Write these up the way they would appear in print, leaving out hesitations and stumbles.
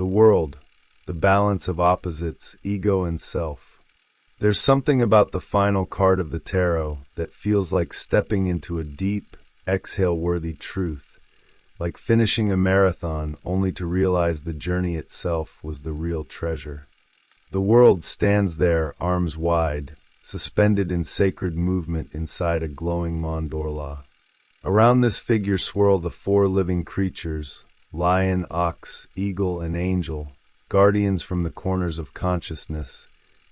The world, the balance of opposites, ego and self. There's something about the final card of the tarot that feels like stepping into a deep, exhale-worthy truth, like finishing a marathon only to realize the journey itself was the real treasure. The world stands there, arms wide, suspended in sacred movement inside a glowing mandorla. Around this figure swirl the four living creatures, lion, ox, eagle, and angel, guardians from the corners of consciousness,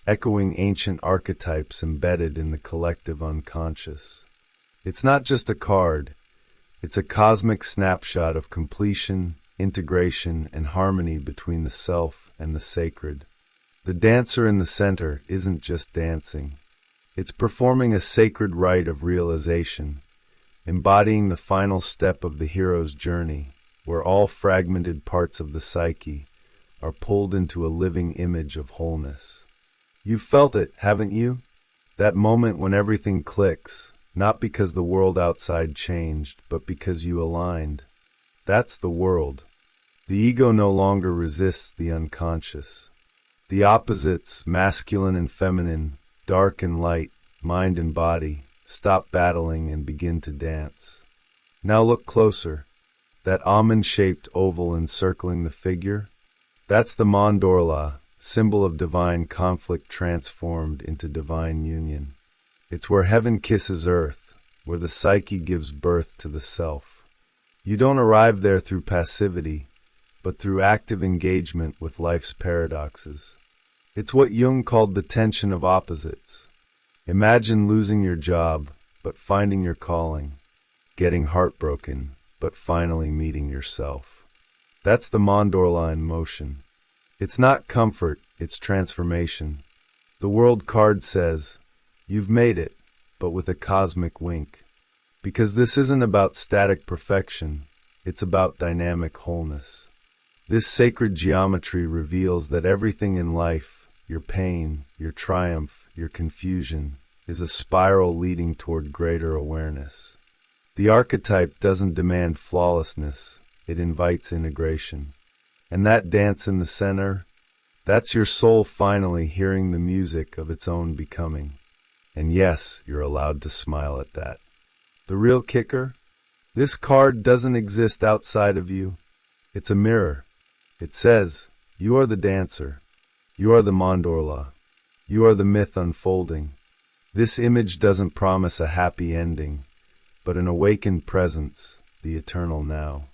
echoing ancient archetypes embedded in the collective unconscious. It's not just a card, it's a cosmic snapshot of completion, integration, and harmony between the self and the sacred. The dancer in the center isn't just dancing. It's performing a sacred rite of realization, embodying the final step of the hero's journey, where all fragmented parts of the psyche are pulled into a living image of wholeness. You've felt it, haven't you? That moment when everything clicks, not because the world outside changed, but because you aligned. That's the world. The ego no longer resists the unconscious. The opposites, masculine and feminine, dark and light, mind and body, stop battling and begin to dance. Now look closer. That almond-shaped oval encircling the figure? That's the mandorla, symbol of divine conflict transformed into divine union. It's where heaven kisses earth, where the psyche gives birth to the self. You don't arrive there through passivity, but through active engagement with life's paradoxes. It's what Jung called the tension of opposites. Imagine losing your job, but finding your calling, getting heartbroken, but finally meeting yourself. That's the mandorla in motion. It's not comfort, it's transformation. The world card says, you've made it, but with a cosmic wink. Because this isn't about static perfection, it's about dynamic wholeness. This sacred geometry reveals that everything in life, your pain, your triumph, your confusion, is a spiral leading toward greater awareness. The archetype doesn't demand flawlessness, it invites integration. And that dance in the center, that's your soul finally hearing the music of its own becoming. And yes, you're allowed to smile at that. The real kicker? This card doesn't exist outside of you. It's a mirror. It says, you are the dancer. You are the mandorla. You are the myth unfolding. This image doesn't promise a happy ending, but an awakened presence, the eternal now.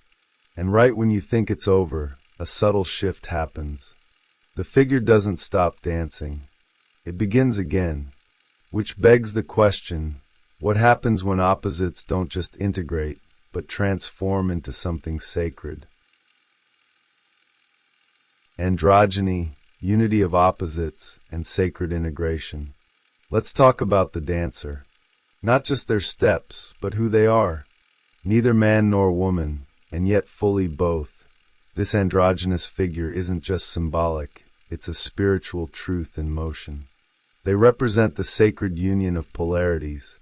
And right when you think it's over, a subtle shift happens. The figure doesn't stop dancing. It begins again, which begs the question, what happens when opposites don't just integrate, but transform into something sacred? Androgyny, unity of opposites, and sacred integration. Let's talk about the dancer. Not just their steps, but who they are. Neither man nor woman, and yet fully both. This androgynous figure isn't just symbolic, it's a spiritual truth in motion. They represent the sacred union of polarities,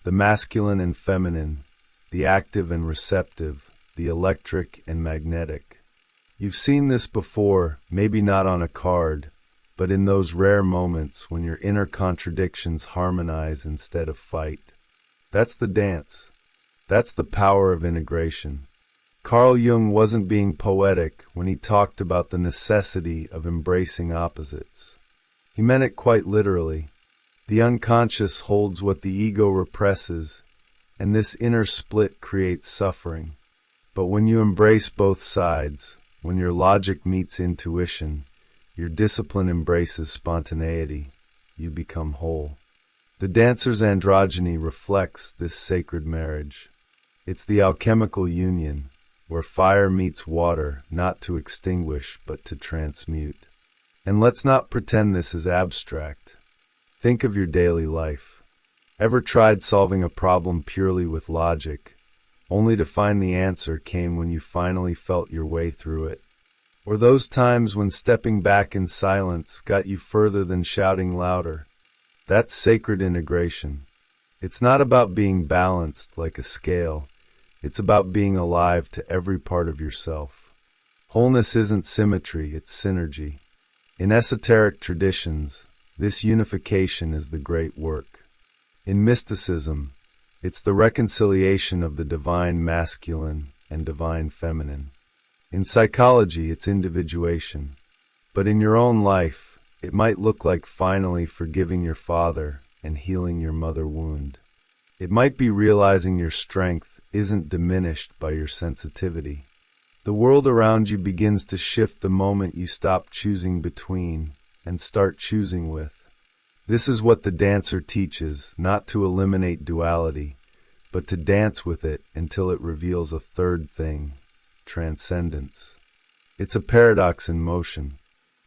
the masculine and feminine, the active and receptive, the electric and magnetic. You've seen this before, maybe not on a card, but in those rare moments when your inner contradictions harmonize instead of fight. That's the dance. That's the power of integration. Carl Jung wasn't being poetic when he talked about the necessity of embracing opposites. He meant it quite literally. The unconscious holds what the ego represses, and this inner split creates suffering. But when you embrace both sides, when your logic meets intuition, your discipline embraces spontaneity, you become whole. The dancer's androgyny reflects this sacred marriage. It's the alchemical union, where fire meets water, not to extinguish, but to transmute. And let's not pretend this is abstract. Think of your daily life. Ever tried solving a problem purely with logic, only to find the answer came when you finally felt your way through it? Or those times when stepping back in silence got you further than shouting louder? That's sacred integration. It's not about being balanced like a scale. It's about being alive to every part of yourself. Wholeness isn't symmetry, it's synergy. In esoteric traditions, this unification is the great work. In mysticism, it's the reconciliation of the divine masculine and divine feminine. In psychology, it's individuation. But in your own life, it might look like finally forgiving your father and healing your mother wound. It might be realizing your strength isn't diminished by your sensitivity. The world around you begins to shift the moment you stop choosing between and start choosing with. This is what the dancer teaches, not to eliminate duality, but to dance with it until it reveals a third thing, transcendence. It's a paradox in motion.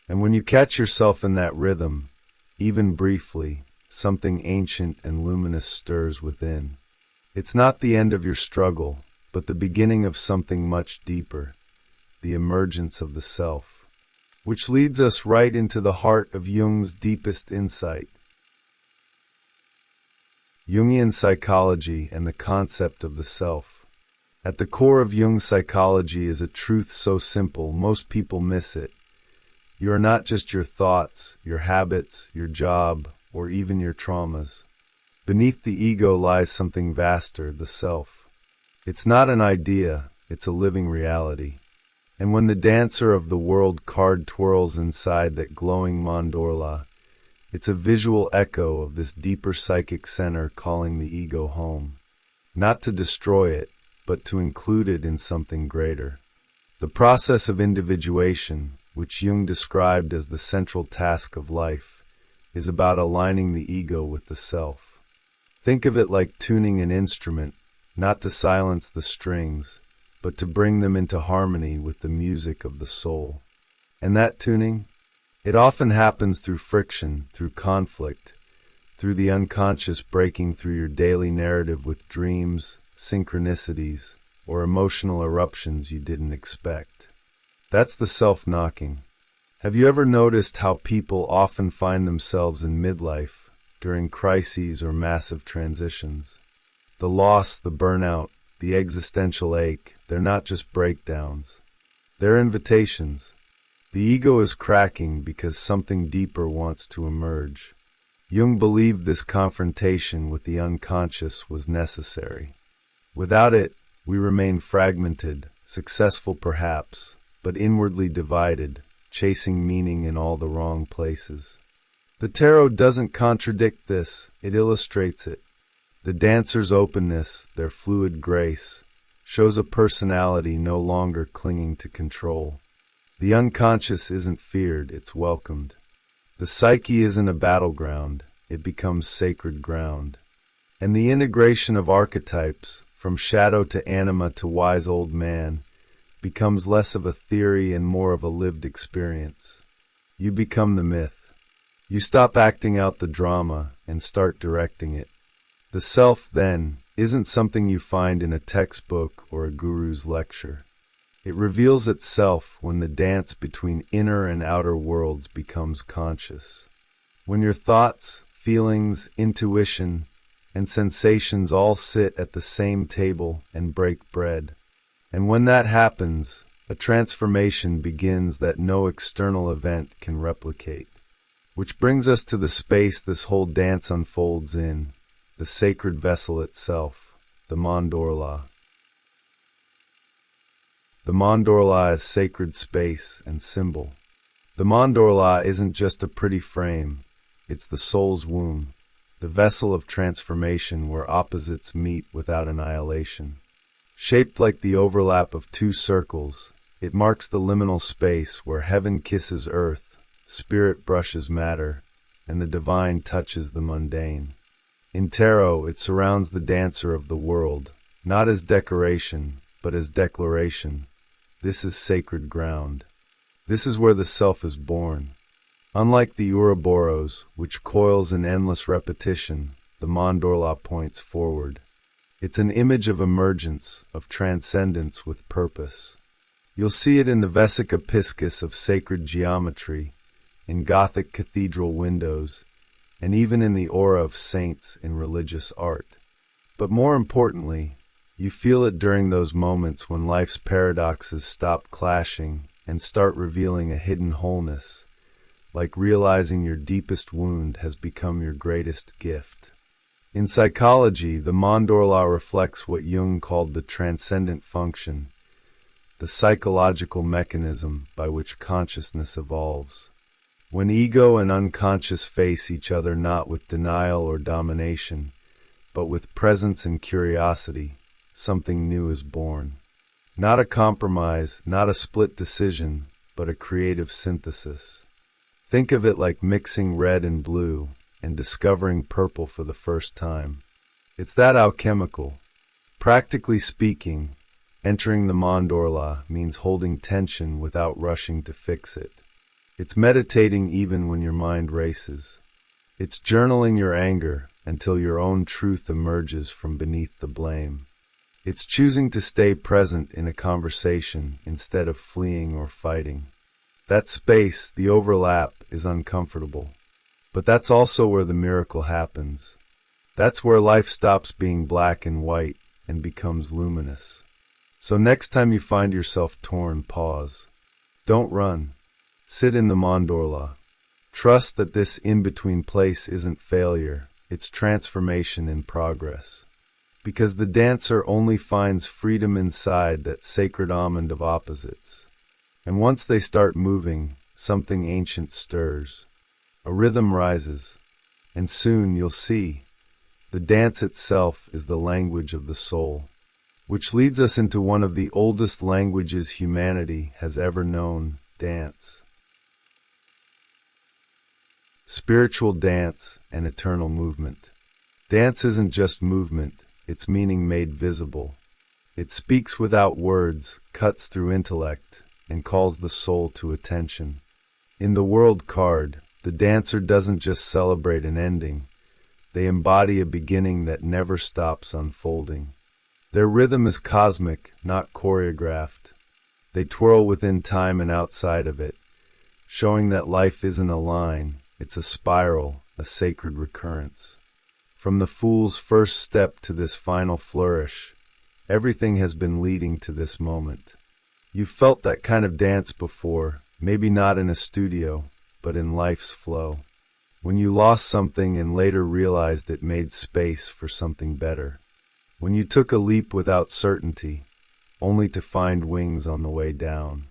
And when you catch yourself in that rhythm, even briefly, something ancient and luminous stirs within. It's not the end of your struggle, but the beginning of something much deeper, the emergence of the self, which leads us right into the heart of Jung's deepest insight. Jungian psychology and the concept of the self. At the core of Jung's psychology is a truth so simple most people miss it. You are not just your thoughts, your habits, your job, or even your traumas. Beneath the ego lies something vaster, the self. It's not an idea, it's a living reality. And when the dancer of the world card twirls inside that glowing mandorla, it's a visual echo of this deeper psychic center calling the ego home. Not to destroy it, but to include it in something greater. The process of individuation, which Jung described as the central task of life, is about aligning the ego with the self. Think of it like tuning an instrument, not to silence the strings, but to bring them into harmony with the music of the soul. And that tuning? It often happens through friction, through conflict, through the unconscious breaking through your daily narrative with dreams, synchronicities, or emotional eruptions you didn't expect. That's the self knocking. Have you ever noticed how people often find themselves in midlife, during crises or massive transitions? The loss, the burnout, the existential ache, they're not just breakdowns. They're invitations. The ego is cracking because something deeper wants to emerge. Jung believed this confrontation with the unconscious was necessary. Without it, we remain fragmented, successful perhaps, but inwardly divided, chasing meaning in all the wrong places. The tarot doesn't contradict this, it illustrates it. The dancer's openness, their fluid grace, shows a personality no longer clinging to control. The unconscious isn't feared, it's welcomed. The psyche isn't a battleground, it becomes sacred ground. And the integration of archetypes, from shadow to anima to wise old man, becomes less of a theory and more of a lived experience. You become the myth. You stop acting out the drama and start directing it. The self, then, isn't something you find in a textbook or a guru's lecture. It reveals itself when the dance between inner and outer worlds becomes conscious. When your thoughts, feelings, intuition, and sensations all sit at the same table and break bread. And when that happens, a transformation begins that no external event can replicate. Which brings us to the space this whole dance unfolds in, the sacred vessel itself, the mandorla. The mandorla is sacred space and symbol. The mandorla isn't just a pretty frame, it's the soul's womb, the vessel of transformation where opposites meet without annihilation. Shaped like the overlap of two circles, it marks the liminal space where heaven kisses earth, spirit brushes matter, and the divine touches the mundane. In tarot, it surrounds the dancer of the world, not as decoration, but as declaration. This is sacred ground. This is where the self is born. Unlike the Ouroboros, which coils in endless repetition, the mandorla points forward. It's an image of emergence, of transcendence with purpose. You'll see it in the Vesica Piscis of sacred geometry, in Gothic cathedral windows, and even in the aura of saints in religious art. But more importantly, you feel it during those moments when life's paradoxes stop clashing and start revealing a hidden wholeness, like realizing your deepest wound has become your greatest gift. In psychology, the mandorla reflects what Jung called the transcendent function, the psychological mechanism by which consciousness evolves. When ego and unconscious face each other not with denial or domination, but with presence and curiosity, something new is born. Not a compromise, not a split decision, but a creative synthesis. Think of it like mixing red and blue and discovering purple for the first time. It's that alchemical. Practically speaking, entering the mandorla means holding tension without rushing to fix it. It's meditating even when your mind races. It's journaling your anger until your own truth emerges from beneath the blame. It's choosing to stay present in a conversation instead of fleeing or fighting. That space, the overlap, is uncomfortable. But that's also where the miracle happens. That's where life stops being black and white and becomes luminous. So next time you find yourself torn, pause. Don't run. Sit in the mandorla. Trust that this in-between place isn't failure, it's transformation in progress. Because the dancer only finds freedom inside that sacred almond of opposites. And once they start moving, something ancient stirs. A rhythm rises, and soon you'll see, the dance itself is the language of the soul, which leads us into one of the oldest languages humanity has ever known, dance. Spiritual dance and eternal movement. Dance isn't just movement, it's meaning made visible. It speaks without words, cuts through intellect, and calls the soul to attention. In the world card, the dancer doesn't just celebrate an ending, they embody a beginning that never stops unfolding. Their rhythm is cosmic, not choreographed. They twirl within time and outside of it, showing that life isn't a line, it's a spiral, a sacred recurrence. From the fool's first step to this final flourish, everything has been leading to this moment. You've felt that kind of dance before, maybe not in a studio, but in life's flow. When you lost something and later realized it made space for something better. When you took a leap without certainty, only to find wings on the way down.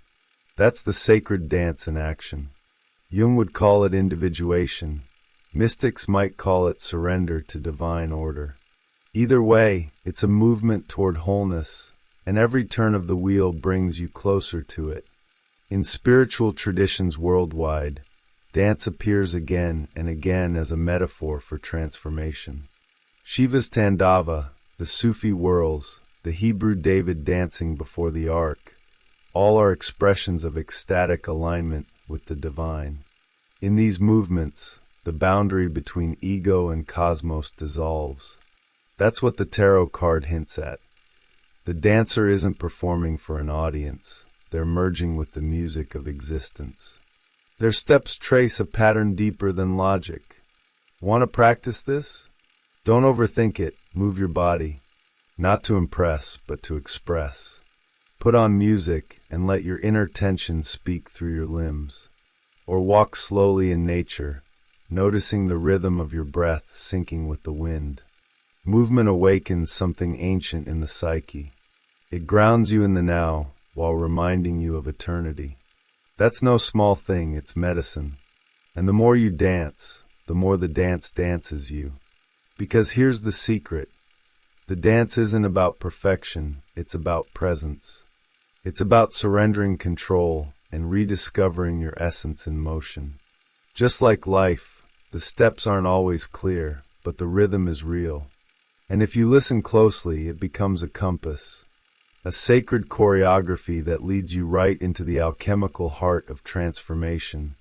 That's the sacred dance in action. Jung would call it individuation. Mystics might call it surrender to divine order. Either way, it's a movement toward wholeness, and every turn of the wheel brings you closer to it. In spiritual traditions worldwide, dance appears again and again as a metaphor for transformation. Shiva's Tandava, the Sufi whirls, the Hebrew David dancing before the ark, all are expressions of ecstatic alignment with the divine. In these movements, the boundary between ego and cosmos dissolves. That's what the tarot card hints at. The dancer isn't performing for an audience. They're merging with the music of existence. Their steps trace a pattern deeper than logic. Want to practice this? Don't overthink it. Move your body. Not to impress, but to express. Put on music and let your inner tension speak through your limbs. Or walk slowly in nature, noticing the rhythm of your breath syncing with the wind. Movement awakens something ancient in the psyche. It grounds you in the now while reminding you of eternity. That's no small thing, it's medicine. And the more you dance, the more the dance dances you. Because here's the secret. The dance isn't about perfection, it's about presence. It's about surrendering control and rediscovering your essence in motion. Just like life, the steps aren't always clear, but the rhythm is real. And if you listen closely, it becomes a compass, a sacred choreography that leads you right into the alchemical heart of transformation,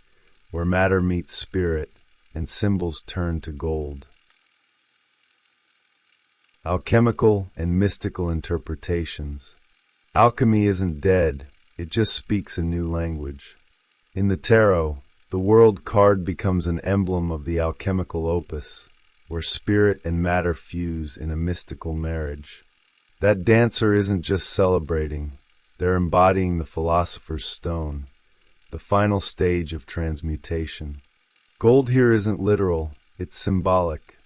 where matter meets spirit and symbols turn to gold. Alchemical and mystical interpretations. Alchemy isn't dead, it just speaks a new language. In the tarot, the world card becomes an emblem of the alchemical opus, where spirit and matter fuse in a mystical marriage. That dancer isn't just celebrating, They're embodying the philosopher's stone, the final stage of transmutation. Gold here isn't literal, it's symbolic.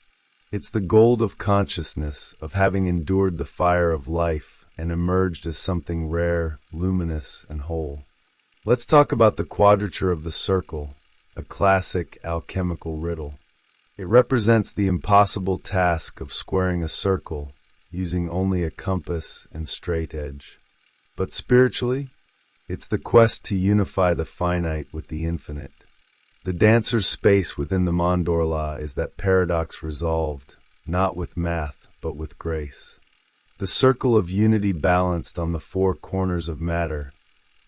It's the gold of consciousness, of having endured the fire of life and emerged as something rare, luminous, and whole. Let's talk about the quadrature of the circle, a classic alchemical riddle. It represents the impossible task of squaring a circle using only a compass and straight edge. But spiritually, it's the quest to unify the finite with the infinite. The dancer's space within the mandorla is that paradox resolved, not with math, but with grace. The circle of unity balanced on the four corners of matter,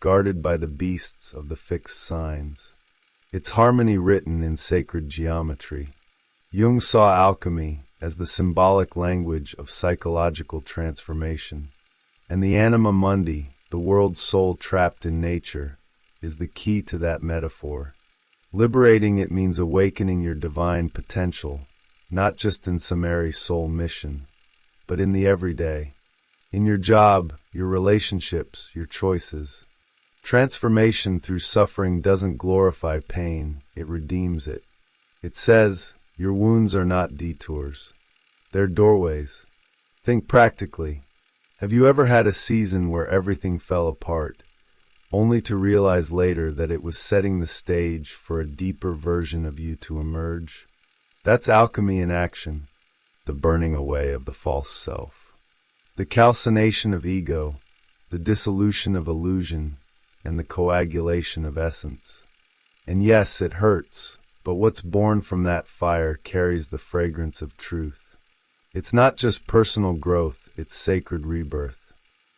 guarded by the beasts of the fixed signs. It's harmony written in sacred geometry. Jung saw alchemy as the symbolic language of psychological transformation, and the anima mundi, the world's soul trapped in nature, is the key to that metaphor. Liberating it means awakening your divine potential, not just in some airy soul mission, but in the everyday, in your job, your relationships, your choices. Transformation through suffering doesn't glorify pain, it redeems it. It says, your wounds are not detours. They're doorways. Think practically. Have you ever had a season where everything fell apart, only to realize later that it was setting the stage for a deeper version of you to emerge? That's alchemy in action, the burning away of the false self, the calcination of ego, the dissolution of illusion, and the coagulation of essence. And yes, it hurts, but what's born from that fire carries the fragrance of truth. It's not just personal growth, it's sacred rebirth.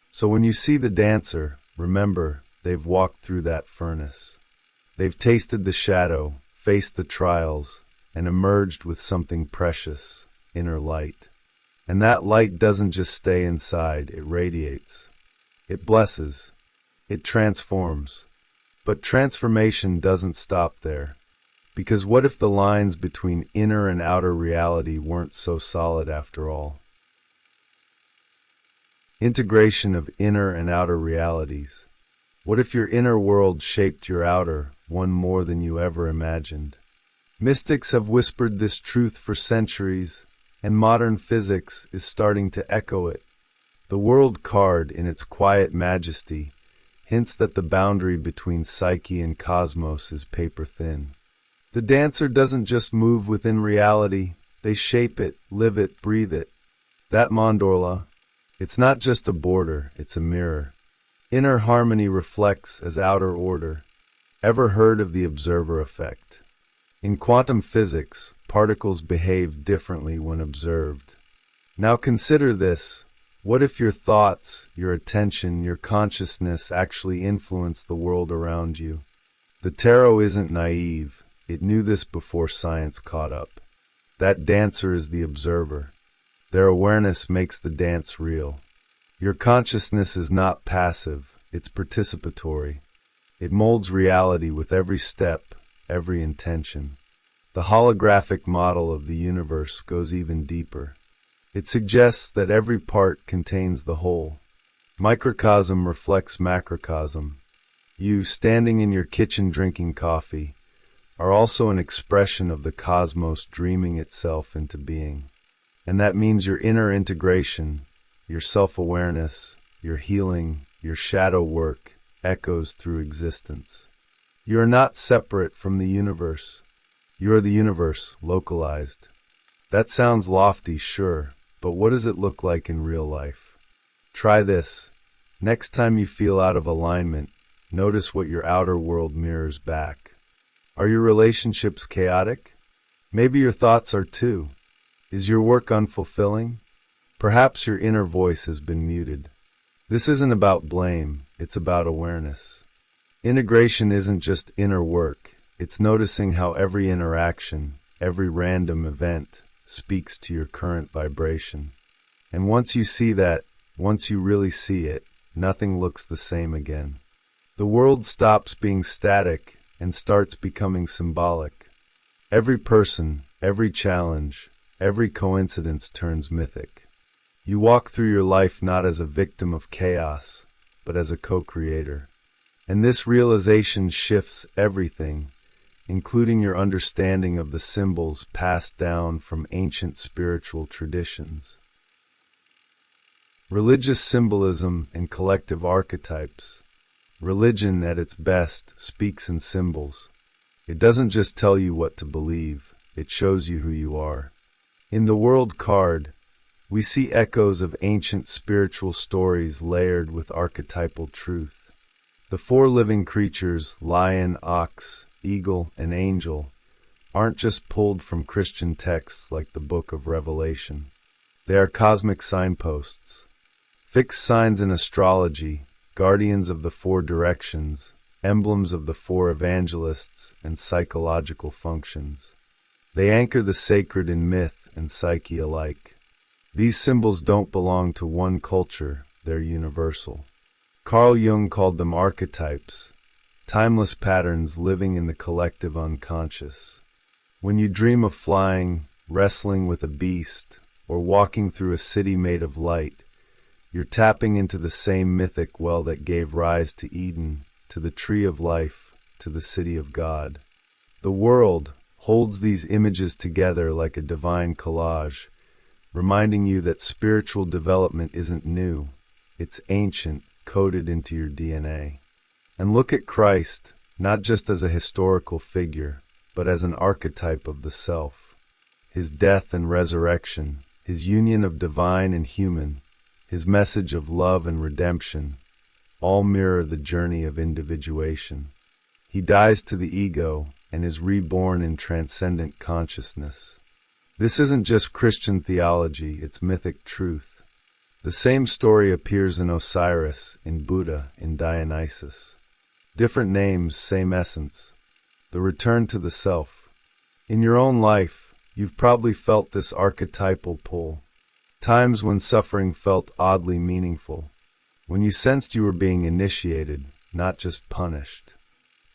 So when you see the dancer, remember, they've walked through that furnace. They've tasted the shadow, faced the trials, and emerged with something precious, inner light. And that light doesn't just stay inside, it radiates. It blesses. It transforms. But transformation doesn't stop there. Because what if the lines between inner and outer reality weren't so solid after all? Integration of inner and outer realities. What if your inner world shaped your outer, one more than you ever imagined? Mystics have whispered this truth for centuries, and modern physics is starting to echo it. The world card, in its quiet majesty, hints that the boundary between psyche and cosmos is paper-thin. The dancer doesn't just move within reality, they shape it, live it, breathe it. That mandorla, it's not just a border, it's a mirror. Inner harmony reflects as outer order. Ever heard of the observer effect? In quantum physics, particles behave differently when observed. Now consider this. What if your thoughts, your attention, your consciousness actually influence the world around you? The tarot isn't naive. It knew this before science caught up. That dancer is the observer. Their awareness makes the dance real. Your consciousness is not passive, it's participatory. It molds reality with every step, every intention. The holographic model of the universe goes even deeper. It suggests that every part contains the whole. Microcosm reflects macrocosm. You, standing in your kitchen drinking coffee, are also an expression of the cosmos dreaming itself into being. And that means your inner integration, your self-awareness, your healing, your shadow work echoes through existence. You are not separate from the universe. You are the universe, localized. That sounds lofty, sure, but what does it look like in real life? Try this. Next time you feel out of alignment, notice what your outer world mirrors back. Are your relationships chaotic? Maybe your thoughts are too. Is your work unfulfilling? Perhaps your inner voice has been muted. This isn't about blame, it's about awareness. Integration isn't just inner work, it's noticing how every interaction, every random event, speaks to your current vibration. And once you see that, once you really see it, nothing looks the same again. The world stops being static and starts becoming symbolic. Every person, every challenge, every coincidence turns mythic. You walk through your life not as a victim of chaos, but as a co-creator. And this realization shifts everything, including your understanding of the symbols passed down from ancient spiritual traditions. Religious symbolism and collective archetypes. Religion, at its best, speaks in symbols. It doesn't just tell you what to believe, it shows you who you are. In the World card, we see echoes of ancient spiritual stories layered with archetypal truth. The four living creatures, lion, ox, eagle, and angel, aren't just pulled from Christian texts like the Book of Revelation. They are cosmic signposts. Fixed signs in astrology, guardians of the four directions, emblems of the four evangelists, and psychological functions. They anchor the sacred in myth and psyche alike. These symbols don't belong to one culture, they're universal. Carl Jung called them archetypes, timeless patterns living in the collective unconscious. When you dream of flying, wrestling with a beast, or walking through a city made of light, you're tapping into the same mythic well that gave rise to Eden, to the tree of life, to the city of God. The world holds these images together like a divine collage, reminding you that spiritual development isn't new, it's ancient, coded into your DNA. And look at Christ, not just as a historical figure, but as an archetype of the self. His death and resurrection, his union of divine and human, his message of love and redemption, all mirror the journey of individuation. He dies to the ego and is reborn in transcendent consciousness. This isn't just Christian theology, it's mythic truth. The same story appears in Osiris, in Buddha, in Dionysus. Different names, same essence. The return to the self. In your own life, you've probably felt this archetypal pull. Times when suffering felt oddly meaningful. When you sensed you were being initiated, not just punished.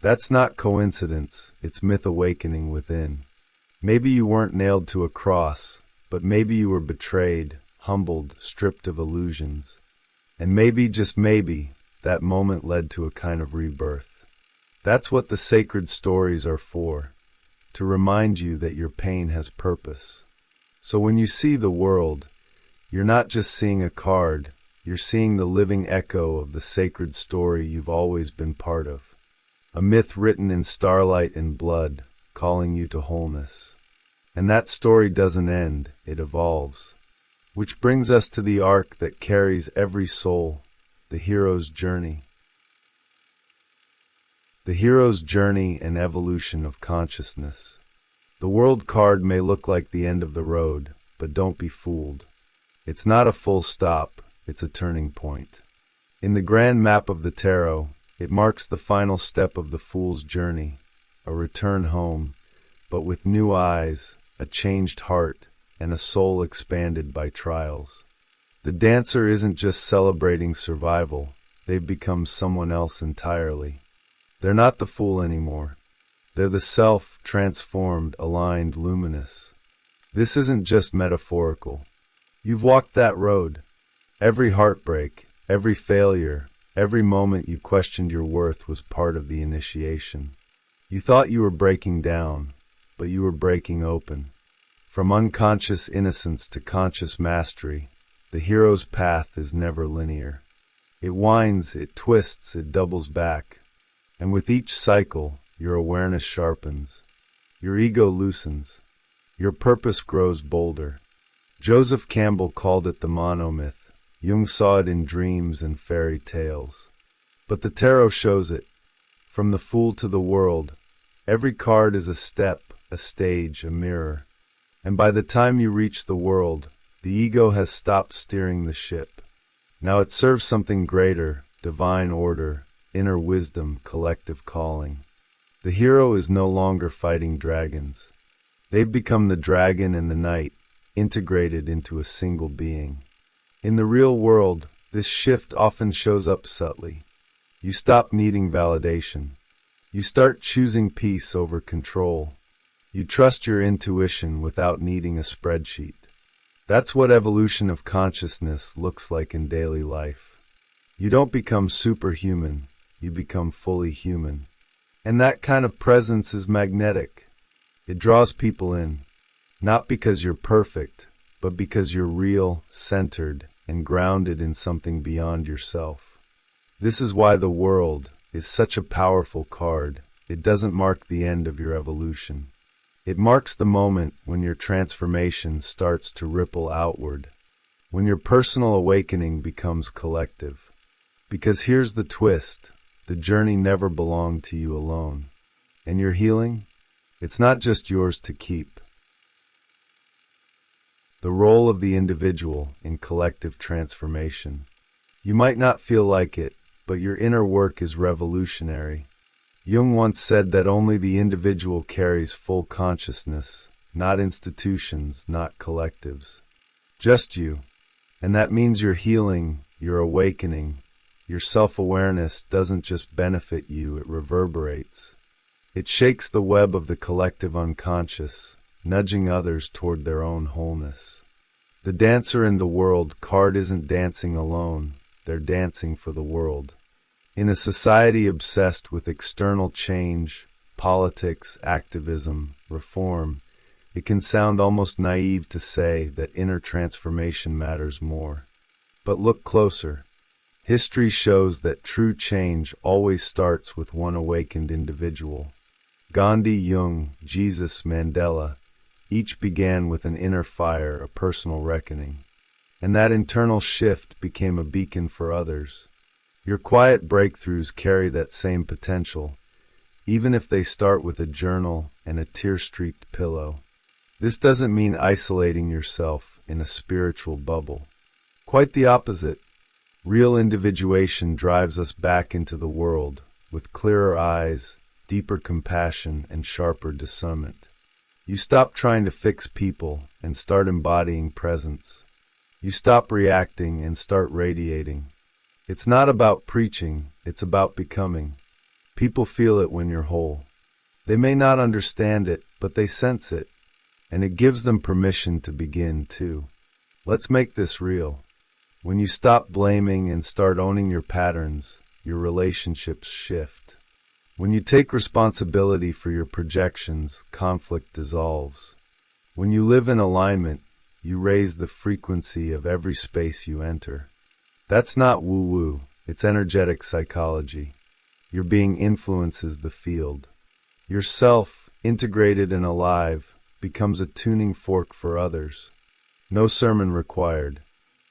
That's not coincidence, it's myth awakening within. Maybe you weren't nailed to a cross, but maybe you were betrayed, humbled, stripped of illusions. And maybe, just maybe, that moment led to a kind of rebirth. That's what the sacred stories are for, to remind you that your pain has purpose. So when you see the world, you're not just seeing a card, you're seeing the living echo of the sacred story you've always been part of. A myth written in starlight and blood, calling you to wholeness. And that story doesn't end, it evolves. Which brings us to the arc that carries every soul, the hero's journey. The hero's journey and evolution of consciousness. The world card may look like the end of the road, but don't be fooled. It's not a full stop, it's a turning point. In the grand map of the tarot, it marks the final step of the fool's journey, a return home, but with new eyes, a changed heart, and a soul expanded by trials. The dancer isn't just celebrating survival, they've become someone else entirely. They're not the fool anymore. They're the self, transformed, aligned, luminous. This isn't just metaphorical. You've walked that road. Every heartbreak, every failure, every moment you questioned your worth was part of the initiation. You thought you were breaking down, but you were breaking open. From unconscious innocence to conscious mastery, the hero's path is never linear. It winds, it twists, it doubles back. And with each cycle, your awareness sharpens. Your ego loosens. Your purpose grows bolder. Joseph Campbell called it the monomyth. Jung saw it in dreams and fairy tales. But the tarot shows it. From the fool to the world, every card is a step, a stage, a mirror. And by the time you reach the world, the ego has stopped steering the ship. Now it serves something greater, divine order, inner wisdom, collective calling. The hero is no longer fighting dragons. They've become the dragon and the knight, integrated into a single being. In the real world, this shift often shows up subtly. You stop needing validation. You start choosing peace over control. You trust your intuition without needing a spreadsheet. That's what evolution of consciousness looks like in daily life. You don't become superhuman, you become fully human. And that kind of presence is magnetic. It draws people in, not because you're perfect, but because you're real, centered, and grounded in something beyond yourself. This is why the world is such a powerful card. It doesn't mark the end of your evolution. It marks the moment when your transformation starts to ripple outward, when your personal awakening becomes collective. Because here's the twist, the journey never belonged to you alone. And your healing? It's not just yours to keep. The role of the individual in collective transformation. You might not feel like it, but your inner work is revolutionary. Jung once said that only the individual carries full consciousness, not institutions, not collectives. Just you. And that means your healing, your awakening, your self-awareness doesn't just benefit you, it reverberates. It shakes the web of the collective unconscious, nudging others toward their own wholeness. The dancer in the world card isn't dancing alone, they're dancing for the world. In a society obsessed with external change, politics, activism, reform, it can sound almost naive to say that inner transformation matters more. But look closer. History shows that true change always starts with one awakened individual. Gandhi, Jung, Jesus, Mandela, each began with an inner fire, a personal reckoning. And that internal shift became a beacon for others. Your quiet breakthroughs carry that same potential, even if they start with a journal and a tear-streaked pillow. This doesn't mean isolating yourself in a spiritual bubble. Quite the opposite. Real individuation drives us back into the world with clearer eyes, deeper compassion, and sharper discernment. You stop trying to fix people and start embodying presence. You stop reacting and start radiating. It's not about preaching, it's about becoming. People feel it when you're whole. They may not understand it, but they sense it, and it gives them permission to begin too. Let's make this real. When you stop blaming and start owning your patterns, your relationships shift. When you take responsibility for your projections, conflict dissolves. When you live in alignment, you raise the frequency of every space you enter. That's not woo-woo, it's energetic psychology. Your being influences the field. Your self, integrated and alive, becomes a tuning fork for others. No sermon required.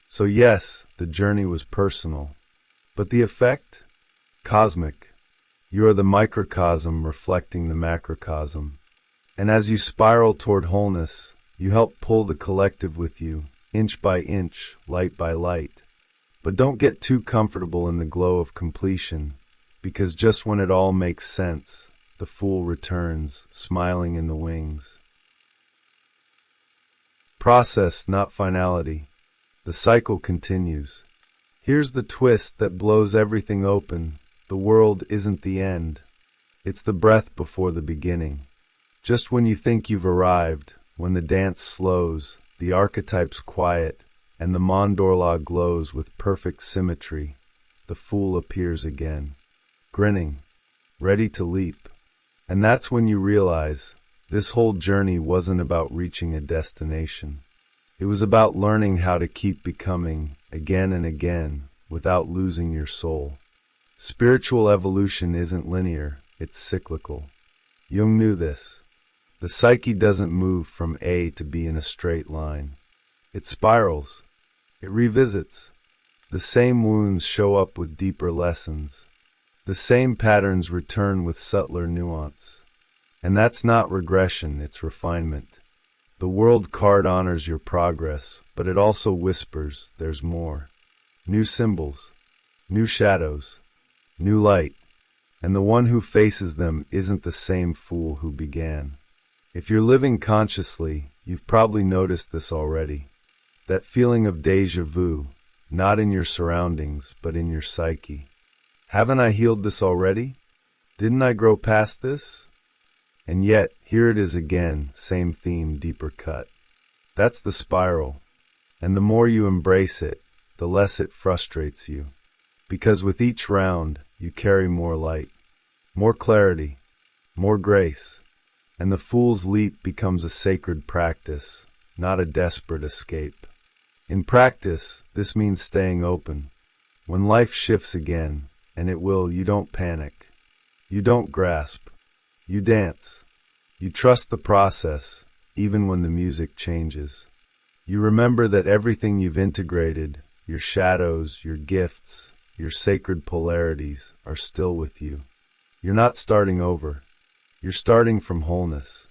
So yes, the journey was personal. But the effect? Cosmic. You are the microcosm reflecting the macrocosm. And as you spiral toward wholeness, you help pull the collective with you, inch by inch, light by light. But don't get too comfortable in the glow of completion, because just when it all makes sense, the fool returns, smiling in the wings. Process, not finality. The cycle continues. Here's the twist that blows everything open. The world isn't the end. It's the breath before the beginning. Just when you think you've arrived, when the dance slows, the archetypes quiet, and the mandorla glows with perfect symmetry, the fool appears again, grinning, ready to leap. And that's when you realize this whole journey wasn't about reaching a destination. It was about learning how to keep becoming again and again without losing your soul. Spiritual evolution isn't linear, it's cyclical. Jung knew this. The psyche doesn't move from A to B in a straight line. It spirals. It revisits. The same wounds show up with deeper lessons. The same patterns return with subtler nuance. And that's not regression, it's refinement. The world card honors your progress, but it also whispers there's more. New symbols, new shadows, new light. And the one who faces them isn't the same fool who began. If you're living consciously, you've probably noticed this already. That feeling of déjà vu, not in your surroundings, but in your psyche. Haven't I healed this already? Didn't I grow past this? And yet, here it is again, same theme, deeper cut. That's the spiral. And the more you embrace it, the less it frustrates you. Because with each round, you carry more light, more clarity, more grace, and the Fool's Leap becomes a sacred practice, not a desperate escape. In practice, this means staying open. When life shifts again, and it will, you don't panic. You don't grasp. You dance. You trust the process, even when the music changes. You remember that everything you've integrated, your shadows, your gifts, your sacred polarities, are still with you. You're not starting over. You're starting from wholeness.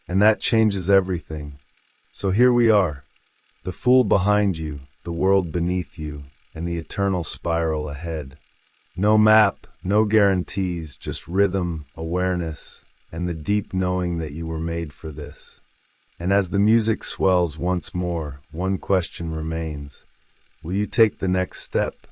And that changes everything. So here we are. The Fool behind you, the world beneath you, and the eternal spiral ahead. No map, no guarantees, just rhythm, awareness, and the deep knowing that you were made for this. And as the music swells once more, one question remains. Will you take the next step?